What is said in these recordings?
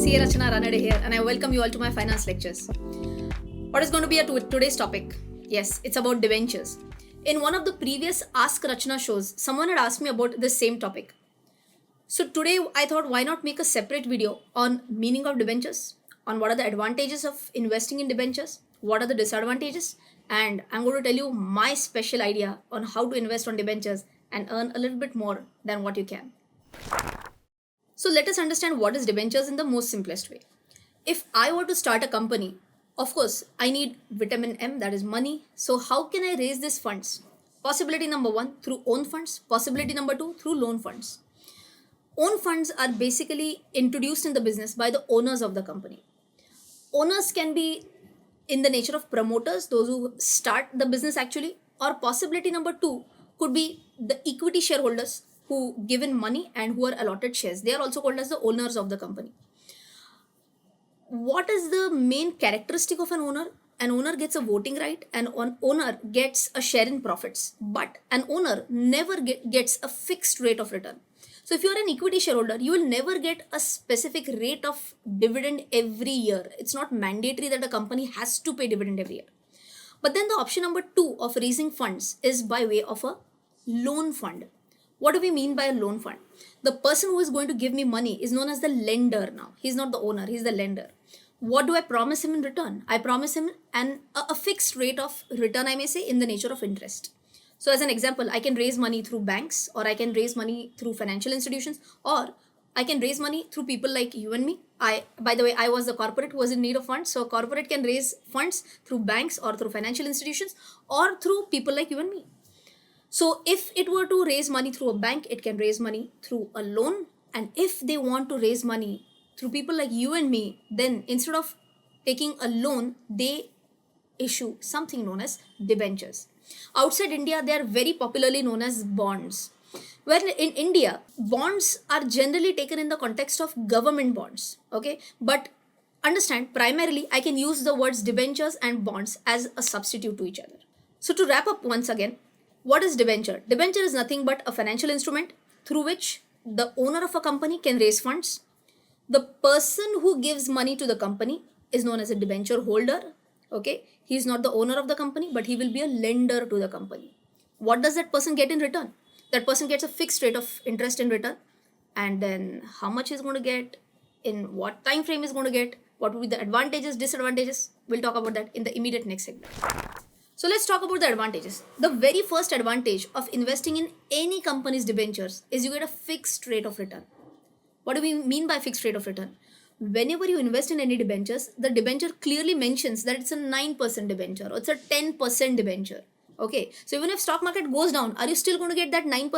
Rachana Ranade here, and I welcome you all to my finance lectures. What is going to be today's topic? Yes, it's about debentures. In one of the previous Ask Rachana shows, someone had asked me about this same topic. So today I thought, why not make a separate video on meaning of debentures, on what are the advantages of investing in debentures, what are the disadvantages, and I'm going to tell you my special idea on how to invest on debentures and earn a little bit more than what you can. So let us understand what is debentures in the most simplest way. If I were to start a company, of course, I need vitamin M, that is money. So how can I raise these funds? Possibility number one, through own funds. Possibility number two, through loan funds. Own funds are basically introduced in the business by the owners of the company. Owners can be in the nature of promoters, those who start the business actually, or possibility number two could be the equity shareholders who give in money and who are allotted shares. They are also called as the owners of the company. What is the main characteristic of an owner? An owner gets a voting right, and an owner gets a share in profits, but an owner never gets a fixed rate of return. So if you're an equity shareholder, you will never get a specific rate of dividend every year. It's not mandatory that a company has to pay dividend every year. But then the option number two of raising funds is by way of a loan fund. What do we mean by a loan fund? The person who is going to give me money is known as the lender now. He's not the owner, he's the lender. What do I promise him in return? I promise him a fixed rate of return, I may say, in the nature of interest. So as an example, I can raise money through banks, or I can raise money through financial institutions, or I can raise money through people like you and me. By the way, I was the corporate who was in need of funds. So a corporate can raise funds through banks or through financial institutions or through people like you and me. So if it were to raise money through a bank, it can raise money through a loan. And if they want to raise money through people like you and me, then instead of taking a loan, they issue something known as debentures. Outside India, they are very popularly known as bonds. Where in India, bonds are generally taken in the context of government bonds. Okay, but understand, primarily I can use the words debentures and bonds as a substitute to each other. So to wrap up once again, what is debenture? Debenture is nothing but a financial instrument through which the owner of a company can raise funds. The person who gives money to the company is known as a debenture holder. Okay, he is not the owner of the company, but he will be a lender to the company. What does that person get in return? That person gets a fixed rate of interest in return, and then how much he's going to get, in what time frame he's going to get, what will be the advantages, disadvantages. We'll talk about that in the immediate next segment. So let's talk about the advantages. The very first advantage of investing in any company's debentures is you get a fixed rate of return. What do we mean by fixed rate of return? Whenever you invest in any debentures, the debenture clearly mentions that it's a 9% debenture or it's a 10% debenture. Okay, so even if stock market goes down, are you still going to get that 9%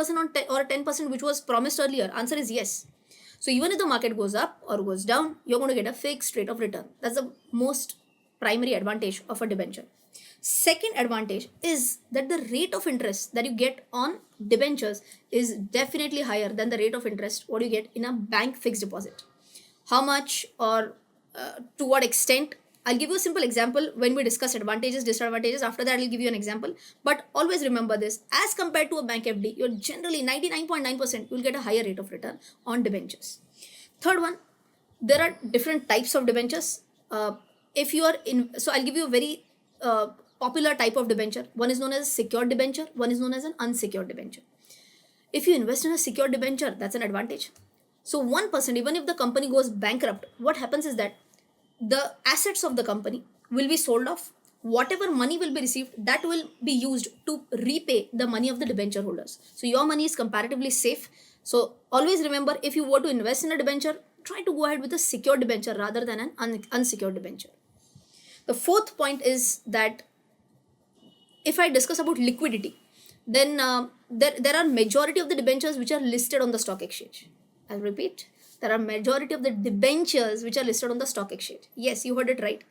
or 10% which was promised earlier? Answer is yes. So even if the market goes up or goes down, you're going to get a fixed rate of return. That's the most primary advantage of a debenture. Second advantage is that the rate of interest that you get on debentures is definitely higher than the rate of interest what you get in a bank fixed deposit. How much or to what extent? I'll give you a simple example when we discuss advantages, disadvantages. After that, I'll give you an example. But always remember this, as compared to a bank FD, you're generally 99.9%, you'll get a higher rate of return on debentures. Third one, there are different types of debentures. If you are in, so I'll give you a very popular type of debenture. One is known as a secured debenture, one is known as an unsecured debenture. If you invest in a secured debenture, that's an advantage. So 1%, even if the company goes bankrupt, what happens is that the assets of the company will be sold off. Whatever money will be received, that will be used to repay the money of the debenture holders. So your money is comparatively safe. So always remember, if you were to invest in a debenture, try to go ahead with a secured debenture rather than an unsecured debenture. The fourth point is that if I discuss about liquidity, then there are majority of the debentures which are listed on the stock exchange. I'll repeat, there are majority of the debentures which are listed on the stock exchange. Yes, you heard it right.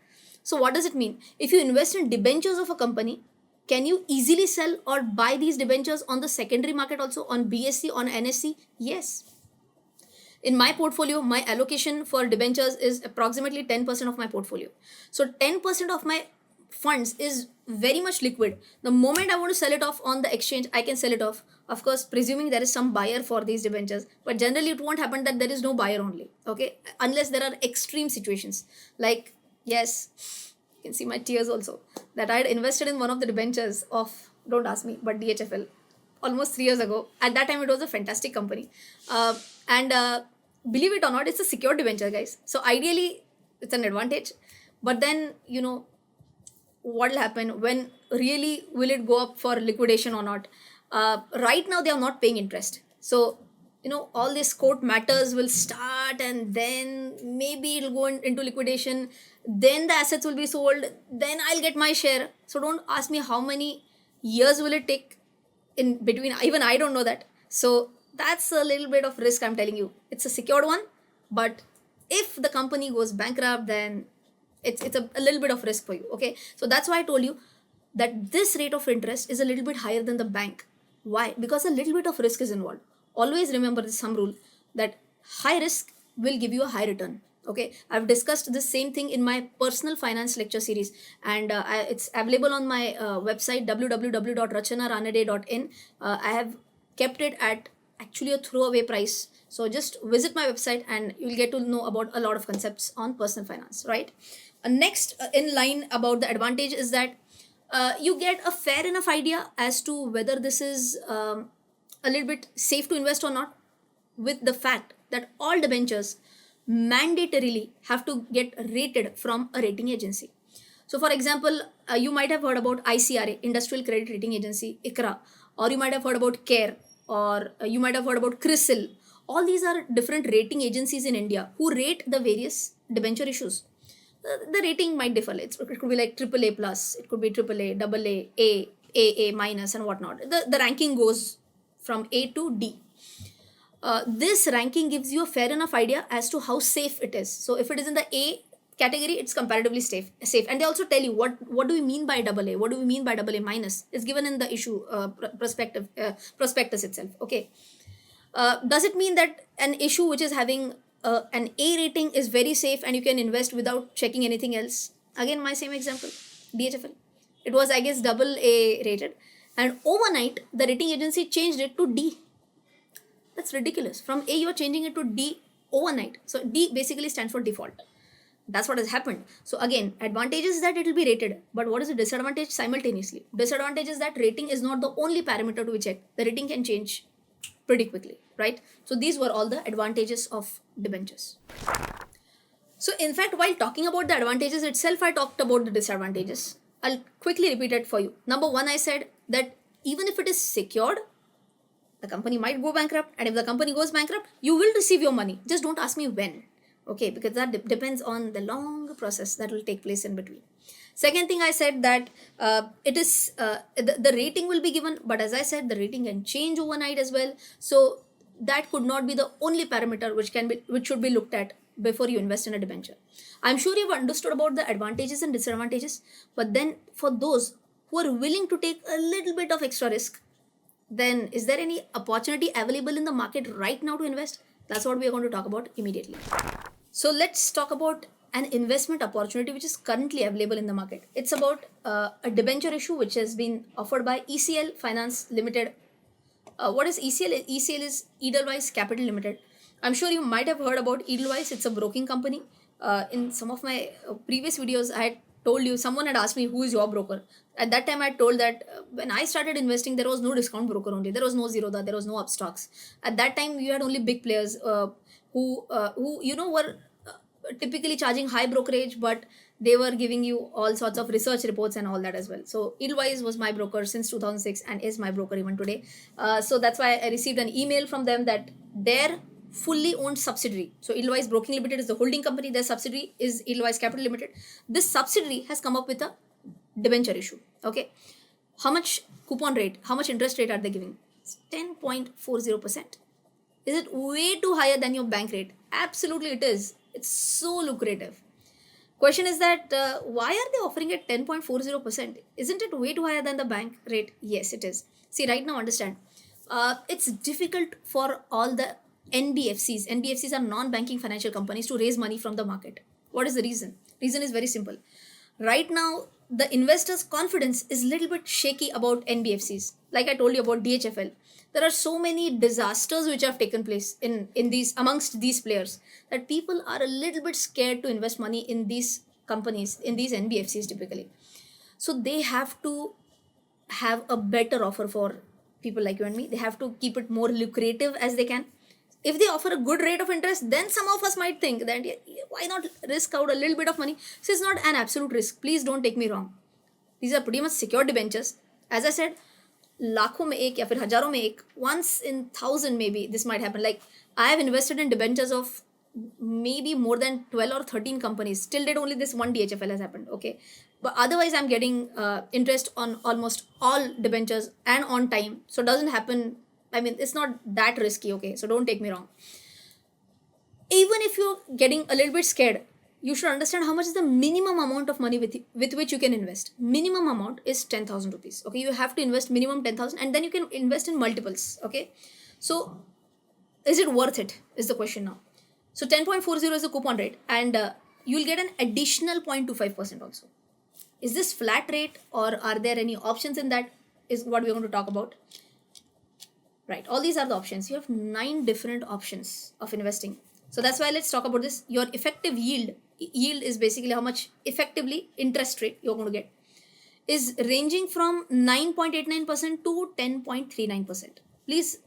So what does it mean? If you invest in debentures of a company, can you easily sell or buy these debentures on the secondary market also, on BSE, on NSE? Yes. In my portfolio, my allocation for debentures is approximately 10% of my portfolio. So 10% of my funds is very much liquid. The moment I want to sell it off on the exchange, I can sell it off Of course, presuming there is some buyer for these debentures, but generally it won't happen that there is no buyer only, okay, unless there are extreme situations. Like, yes, you can see my tears also, that I had invested in one of the debentures of, don't ask me, but DHFL, almost 3 years ago. At that time, it was a fantastic company. And believe it or not, it's a secured debenture, guys. So ideally, it's an advantage. But then, what will happen when really will it go up for liquidation or not? Right now, they are not paying interest. So, all these court matters will start, and then maybe it'll go into liquidation. Then the assets will be sold. Then I'll get my share. So don't ask me how many years will it take in between. Even I don't know that. So that's a little bit of risk, I'm telling you. It's a secured one, but if the company goes bankrupt, then it's a little bit of risk for you. Okay, so that's why I told you that this rate of interest is a little bit higher than the bank. Why? Because a little bit of risk is involved. Always remember this some rule, that high risk will give you a high return. Okay, I've discussed the same thing in my personal finance lecture series, and it's available on my website www.rachanaranade.in. I have kept it at actually a throwaway price, so just visit my website and you'll get to know about a lot of concepts on personal finance, right? Next in line about the advantage is that you get a fair enough idea as to whether this is a little bit safe to invest or not, with the fact that all debentures mandatorily have to get rated from a rating agency. So, for example, you might have heard about ICRA, Industrial Credit Rating Agency, ICRA, or you might have heard about CARE, or you might have heard about CRISIL. All these are different rating agencies in India who rate the various debenture issues. The rating might differ. It could be like AAA plus, it could be AAA, AA, AA minus, and whatnot. The ranking goes from A to D. This ranking gives you a fair enough idea as to how safe it is. So if it is in the A category, it's comparatively safe. And they also tell you what do we mean by AA, what do we mean by AA minus. It's given in the issue prospectus itself. Okay. Does it mean that an issue which is having an A rating is very safe and you can invest without checking anything else? Again, my same example, DHFL. It was, I guess, AA rated, and overnight the rating agency changed it to D. That's ridiculous. From A, you're changing it to D overnight. So D basically stands for default. That's what has happened. So again, advantage is that it will be rated. But what is the disadvantage? Simultaneously, disadvantage is that rating is not the only parameter to be checked. The rating can change pretty quickly, right? So these were all the advantages of debentures. So in fact, while talking about the advantages itself, I talked about the disadvantages. I'll quickly repeat it for you. Number one, I said that even if it is secured, the company might go bankrupt, and if the company goes bankrupt, you will receive your money. Just don't ask me when, okay, because that depends on the long process that will take place in between. Second thing, I said that it is the rating will be given, but as I said, the rating can change overnight as well. So that could not be the only parameter which should be looked at before you invest in a debenture. I'm sure you've understood about the advantages and disadvantages, but then for those who are willing to take a little bit of extra risk, then is there any opportunity available in the market right now to invest? That's what we are going to talk about immediately. So let's talk about an investment opportunity which is currently available in the market. It's about a debenture issue which has been offered by ECL Finance Limited. What is ECL? ECL is Edelweiss Capital Limited. I'm sure you might have heard about Edelweiss. It's a broking company. In some of my previous videos, I had told you, someone had asked me, who is your broker? At that time, I told that when I started investing, there was no discount broker only. There was no Zerodha, there was no Upstocks. At that time, you had only big players who were typically charging high brokerage, but they were giving you all sorts of research reports and all that as well. So Edelweiss was my broker since 2006 and is my broker even today. So that's why I received an email from them that their fully owned subsidiary, so Edelweiss Broking Limited is the holding company, their subsidiary is Edelweiss Capital Limited. This subsidiary has come up with a debenture issue. Okay, how much coupon rate, how much interest rate are they giving? It's 10.40%. Is it way too higher than your bank rate? Absolutely it is. It's so lucrative. Question is that why are they offering it 10.40%? Isn't it way too higher than the bank rate? Yes, it is. See, right now, understand. It's difficult for all the NBFCs. NBFCs are non-banking financial companies to raise money from the market. What is the reason? Reason is very simple. Right now, the investors' confidence is a little bit shaky about NBFCs. Like I told you about DHFL. There are so many disasters which have taken place in these amongst these players, that people are a little bit scared to invest money in these companies, in these NBFCs typically. So they have to have a better offer for people like you and me. They have to keep it more lucrative as they can. If they offer a good rate of interest, then some of us might think that, yeah, why not risk out a little bit of money. So it's not an absolute risk, please don't take me wrong. These are pretty much secured debentures. As I said, लाखों में एक या फिर हजारों में एक, once in thousand maybe this might happen. Like, I have invested in debentures of maybe more than 12 or 13 companies. Till date only this one DHFL has happened, okay? But otherwise I'm getting interest on almost all debentures and on time, so it doesn't happen. I mean, it's not that risky, okay? So don't take me wrong. Even if you're getting a little bit scared, you should understand how much is the minimum amount of money with which you can invest. Minimum amount is 10,000 rupees, okay? You have to invest minimum 10,000, and then you can invest in multiples, okay? So is it worth it is the question now. So 10.40 is the coupon rate, and you'll get an additional 0.25% also. Is this flat rate, or are there any options in that, is what we're going to talk about. Right, all these are the options. You have 9 different options of investing. So that's why let's talk about this. Your effective yield is basically how much effectively interest rate you're going to get, is ranging from 9.89% to 10.39%. Please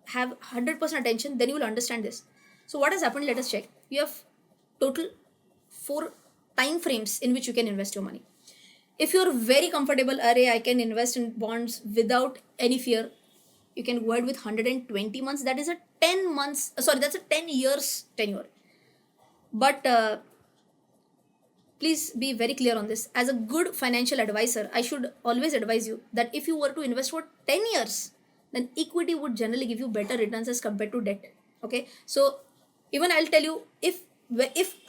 have 100% attention, then you will understand this. So what has happened, let us check. You have total 4 time frames in which you can invest your money. If you're very comfortable, array, I can invest in bonds without any fear, you can go ahead with 120 months. That is a 10 months, that's a 10 years tenure. But please be very clear on this. As a good financial advisor, I should always advise you that if you were to invest for 10 years, then equity would generally give you better returns as compared to debt, okay? So even I'll tell you, if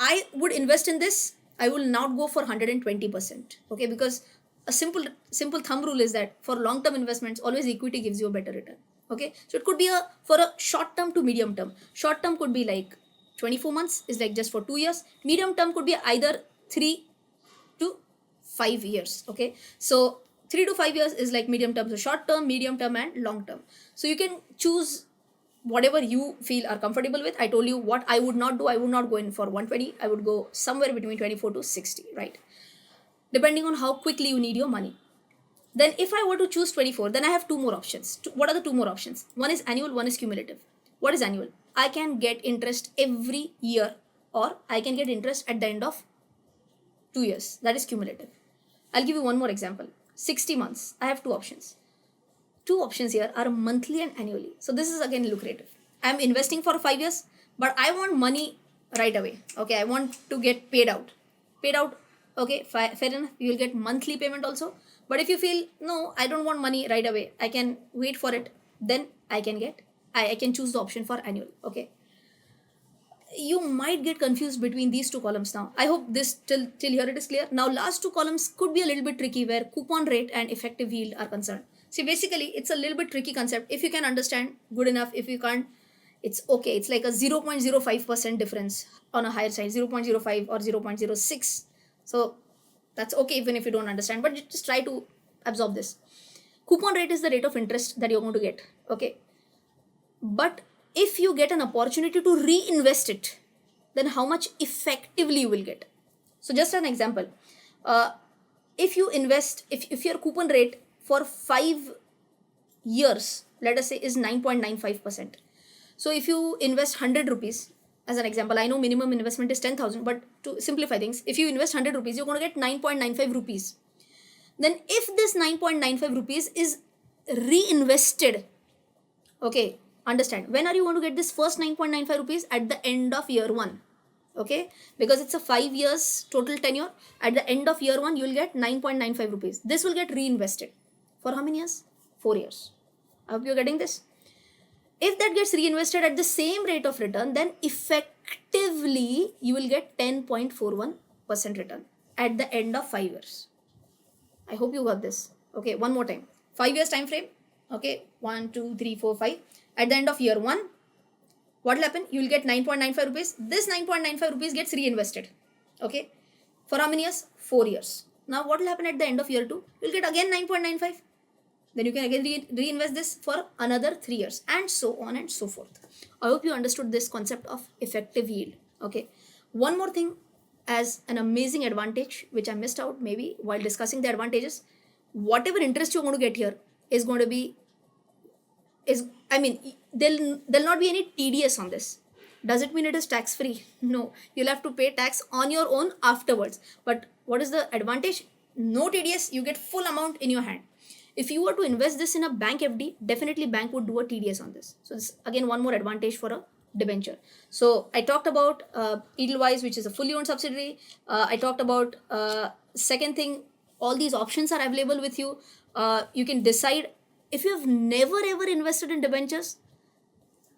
I would invest in this, I will not go for 120%, okay? Because a simple thumb rule is that for long term investments, always equity gives you a better return, okay? So it could be for a short term to medium term. Short term could be like 24 months, is like just for 2 years. Medium term could be either 3 to 5 years, okay? So 3 to 5 years is like medium term. So short term, medium term, and long term. So you can choose whatever you feel are comfortable with. I told you what I would not do. I would not go in for 120. I would go somewhere between 24 to 60, right? Depending on how quickly you need your money. Then if I were to choose 24, then I have 2 more options. What are the 2 more options? One is annual, one is cumulative. What is annual? I can get interest every year, or I can get interest at the end of 2 years. That is cumulative. I'll give you one more example. 60 months. I have 2 options. 2 options here are monthly and annually. So this is again lucrative. I'm investing for 5 years, but I want money right away. Okay, I want to get paid out. Okay, fair enough. You will get monthly payment also. But if you feel, no, I don't want money right away, I can wait for it, then I can choose the option for annual, okay? You might get confused between these 2 columns now. I hope this till here it is clear. Now last 2 columns could be a little bit tricky, where coupon rate and effective yield are concerned. See, basically it's a little bit tricky concept. If you can understand, good enough. If you can't, it's okay. It's like a 0.05% difference on a higher side, 0.05 or 0.06. So that's okay even if you don't understand, but just try to absorb this. Coupon rate is the rate of interest that you're going to get, okay? But if you get an opportunity to reinvest it, then how much effectively you will get. So just an example, if you invest, if your coupon rate for 5 years, let us say, is 9.95%. So if you invest 100 rupees, as an example, I know minimum investment is 10,000, but to simplify things, if you invest 100 rupees, you're going to get 9.95 rupees. Then if this 9.95 rupees is reinvested, okay, understand, when are you going to get this first 9.95 rupees? At the end of year 1, okay? Because it's a 5 years total tenure. At the end of year 1, you'll get 9.95 rupees. This will get reinvested. For how many years? 4 years. I hope you're getting this. If that gets reinvested at the same rate of return, then effectively you will get 10.41% return at the end of 5 years. I hope you got this. Okay, one more time. 5 years time frame. Okay, 1, 2, 3, 4, 5. At the end of year 1, what will happen? You will get 9.95 rupees. This 9.95 rupees gets reinvested. Okay, for how many years? 4 years. Now what will happen at the end of year 2? You will get again 9.95. Then you can again reinvest this for another 3 years, and so on and so forth. I hope you understood this concept of effective yield. Okay, one more thing as an amazing advantage which I missed out maybe while discussing the advantages. Whatever interest you're going to get here is going to be, is, I mean, there'll not be any TDS on this. Does it mean it is tax free? No, you'll have to pay tax on your own afterwards. But what is the advantage? No TDS, you get full amount in your hand. If you were to invest this in a bank FD, definitely bank would do a TDS on this. So this again one more advantage for a debenture. So I talked about Edelweiss, which is a fully owned subsidiary. I talked about second thing, all these options are available with you. You can decide. If you have never ever invested in debentures,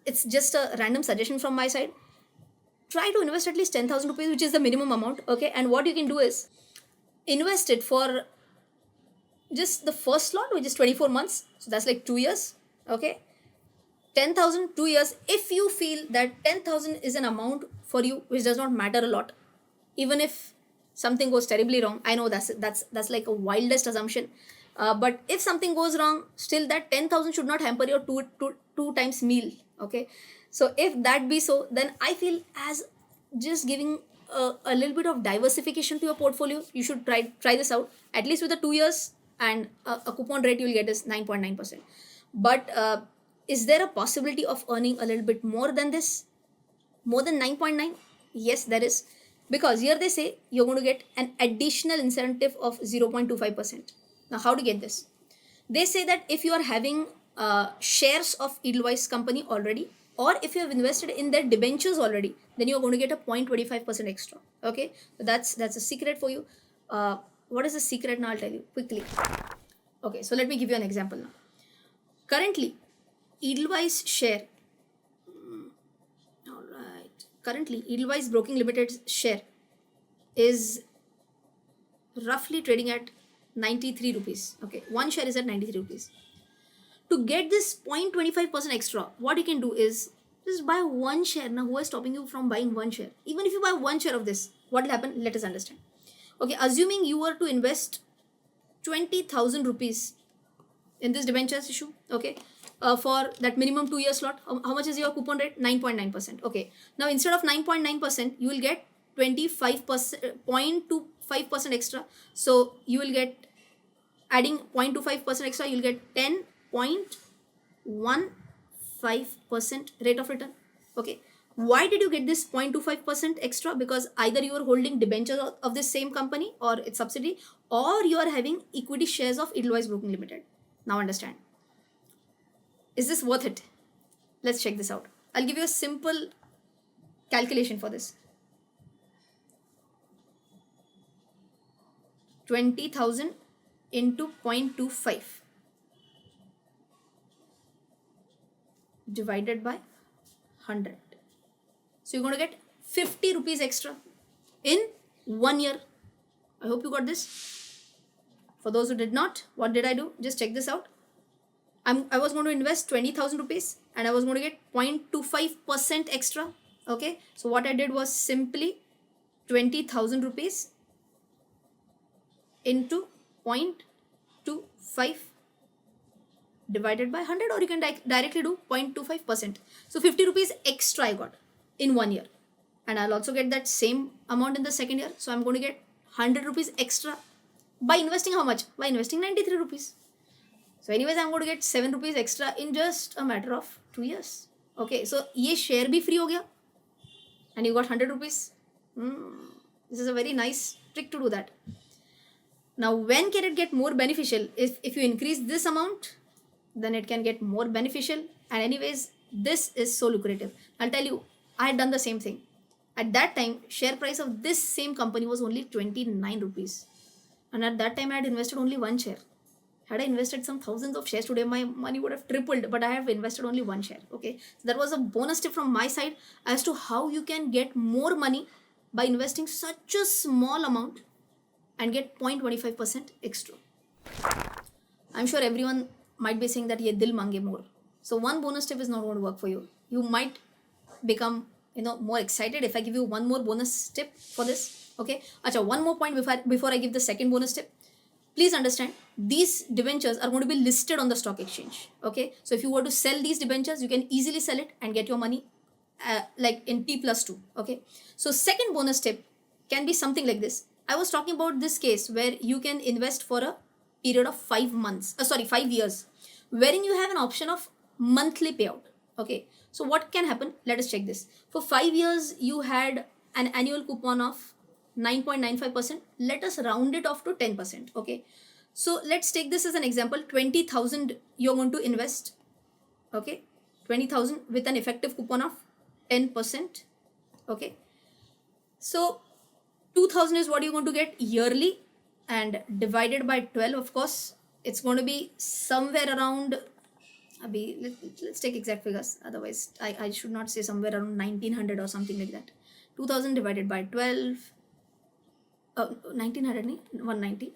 it's just a random suggestion from my side. Try to invest at least 10,000 rupees, which is the minimum amount. Okay, and what you can do is invest it for just the first slot, which is 24 months. So that's like 2 years. Okay, 10,000, 2 years. If you feel that 10,000 is an amount for you which does not matter a lot, even if something goes terribly wrong, I know that's like a wildest assumption. But if something goes wrong, still that 10,000 should not hamper your two times meal. Okay, so if that be so, then I feel as just giving a little bit of diversification to your portfolio, you should try this out at least with the 2 years, and a coupon rate you'll get is 9.9%. But is there a possibility of earning a little bit more than this, more than 9.9? Yes, there is, because here they say you're going to get an additional incentive of 0.25%. Now, how to get this? They say that if you are having shares of Edelweiss company already, or if you have invested in their debentures already, then you're going to get a 0.25% extra. Okay, so that's a secret for you. What is the secret now? I'll tell you quickly. Okay, so let me give you an example now. Currently, Edelweiss share. All right. Currently, Edelweiss Broking Limited's share is roughly trading at 93 rupees. Okay, one share is at 93 rupees. To get this 0.25% extra, what you can do is just buy one share. Now, who is stopping you from buying one share? Even if you buy one share of this, what will happen? Let us understand. Okay, assuming you were to invest 20,000 rupees in this debentures issue, okay, for that minimum 2 year slot, how much is your coupon rate? 9.9%. Okay, now instead of 9.9%, you will get 0.25% extra. So you will get, adding 0.25% extra, you'll get 10.15% rate of return. Okay, why did you get this 0.25% extra? Because either you are holding debentures of this same company or its subsidiary, or you are having equity shares of Edelweiss Broking Limited. Now understand, is this worth it? Let's check this out. I'll give you a simple calculation for this. 20,000 into 0.25 divided by 100. So you're going to get 50 rupees extra in 1 year. I hope you got this. For those who did not, what did I do? Just check this out. I was going to invest 20,000 rupees and I was going to get 0.25% extra. Okay, so what I did was simply 20,000 rupees into 0.25 divided by 100, or you can directly do 0.25%. So 50 rupees extra I got in 1 year, and I'll also get that same amount in the second year. So I'm going to get 100 rupees extra by investing how much? By investing 93 rupees. So anyways, I'm going to get 7 rupees extra in just a matter of 2 years. Okay, so ye share bhi free ho gaya and you got 100 rupees. This is a very nice trick to do that. Now, when can it get more beneficial? If you increase this amount, then it can get more beneficial. And anyways, this is so lucrative. I'll tell you, I had done the same thing. At that time, share price of this same company was only 29 rupees. And at that time, I had invested only one share. Had I invested some thousands of shares today, my money would have tripled, but I have invested only one share. Okay, so that was a bonus tip from my side as to how you can get more money by investing such a small amount and get 0.25% extra. I'm sure everyone might be saying that ye dil mange more. So one bonus tip is not going to work for you. You might become more excited if I give you one more bonus tip for this. Okay, acha, one more point before I give the second bonus tip. please understand, these debentures are going to be listed on the stock exchange. Okay, so if you were to sell these debentures, you can easily sell it and get your money like in T+2. Okay, so second bonus tip can be something like this. I was talking about this case where you can invest for a period of 5 months, 5 years, wherein you have an option of monthly payout. Okay, so what can happen? Let us check this. For 5 years, you had an annual coupon of 9.95%. Let us round it off to 10%. Okay, so let's take this as an example. 20,000 you're going to invest. Okay, 20,000 with an effective coupon of 10%. Okay, so 2,000 is what you're going to get yearly, and divided by 12, of course, it's going to be somewhere around, let's take exact figures, otherwise I should not say somewhere around 1900 or something like that. 2,000 divided by 12, 1900 nahi, 190,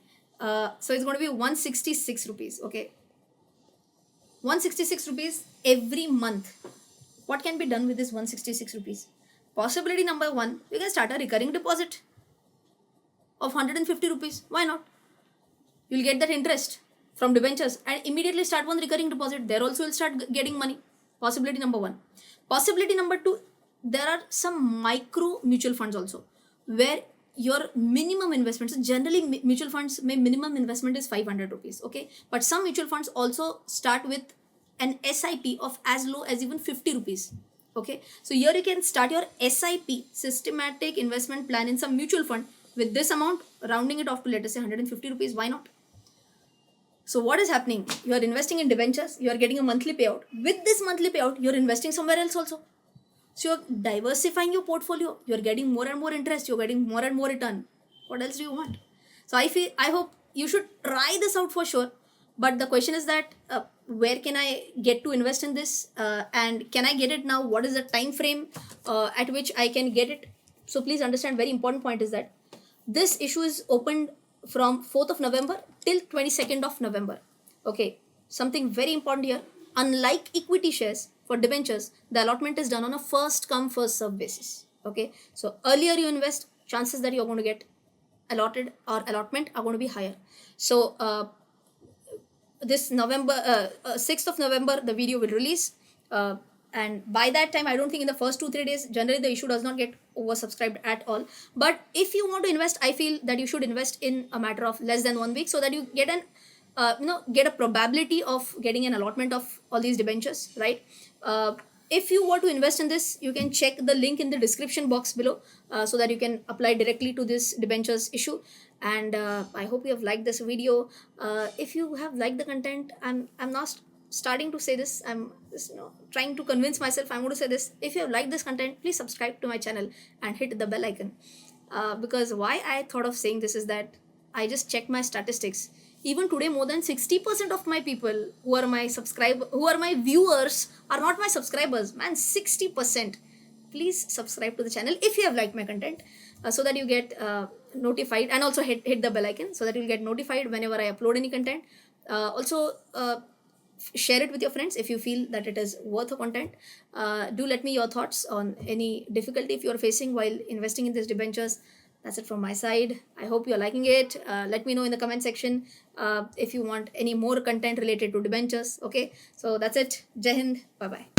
so it's going to be 166 rupees. Okay, 166 rupees every month. What can be done with this 166 rupees? Possibility number one, you can start a recurring deposit of 150 rupees. Why not? You'll get that interest from debentures and immediately start one recurring deposit. There also you'll start getting money. Possibility number one. Possibility number two, there are some micro mutual funds also where your minimum investments, generally mutual funds may minimum investment is 500 rupees. Okay, but some mutual funds also start with an SIP of as low as even 50 rupees. Okay, so here you can start your SIP, systematic investment plan, in some mutual fund with this amount, rounding it off to let us say 150 rupees. Why not? So what is happening? You are investing in debentures, you are getting a monthly payout. With this monthly payout, you are investing somewhere else also. So you're diversifying your portfolio, you're getting more and more interest, you're getting more and more return. What else do you want? So I hope you should try this out for sure. But the question is that where can I get to invest in this, and can I get it now? What is the time frame at which I can get it? So please understand, very important point is that this issue is opened from 4th of November till 22nd of November. Okay, something very important here. Unlike equity shares, for debentures, the allotment is done on a first come first serve basis. Okay, so earlier you invest, chances that you're going to get allotted or allotment are going to be higher. So this November 6th of November the video will release, and by that time I don't think in the first 2-3 days, generally the issue does not get oversubscribed at all. But if you want to invest, I feel that you should invest in a matter of less than 1 week, so that you get an get a probability of getting an allotment of all these debentures, right? If you want to invest in this, you can check the link in the description box below, so that you can apply directly to this debentures issue. And I hope you have liked this video. If you have liked the content, I'm not starting to say this, I'm just trying to convince myself I'm going to say this. If you have liked this content, please subscribe to my channel and hit the bell icon, because why I thought of saying this is that I just checked my statistics. Even today, more than 60% of my people who are my viewers are not my subscribers. Man, 60%. Please subscribe to the channel if you have liked my content, so that you get notified, and also hit the bell icon so that you'll get notified whenever I upload any content. Also, share it with your friends if you feel that it is worth a content. Do let me your thoughts on any difficulty if you're facing while investing in these debentures. That's it from my side. I hope you're liking it. Let me know in the comment section if you want any more content related to debentures. Okay, so that's it. Jai Hind. Bye bye.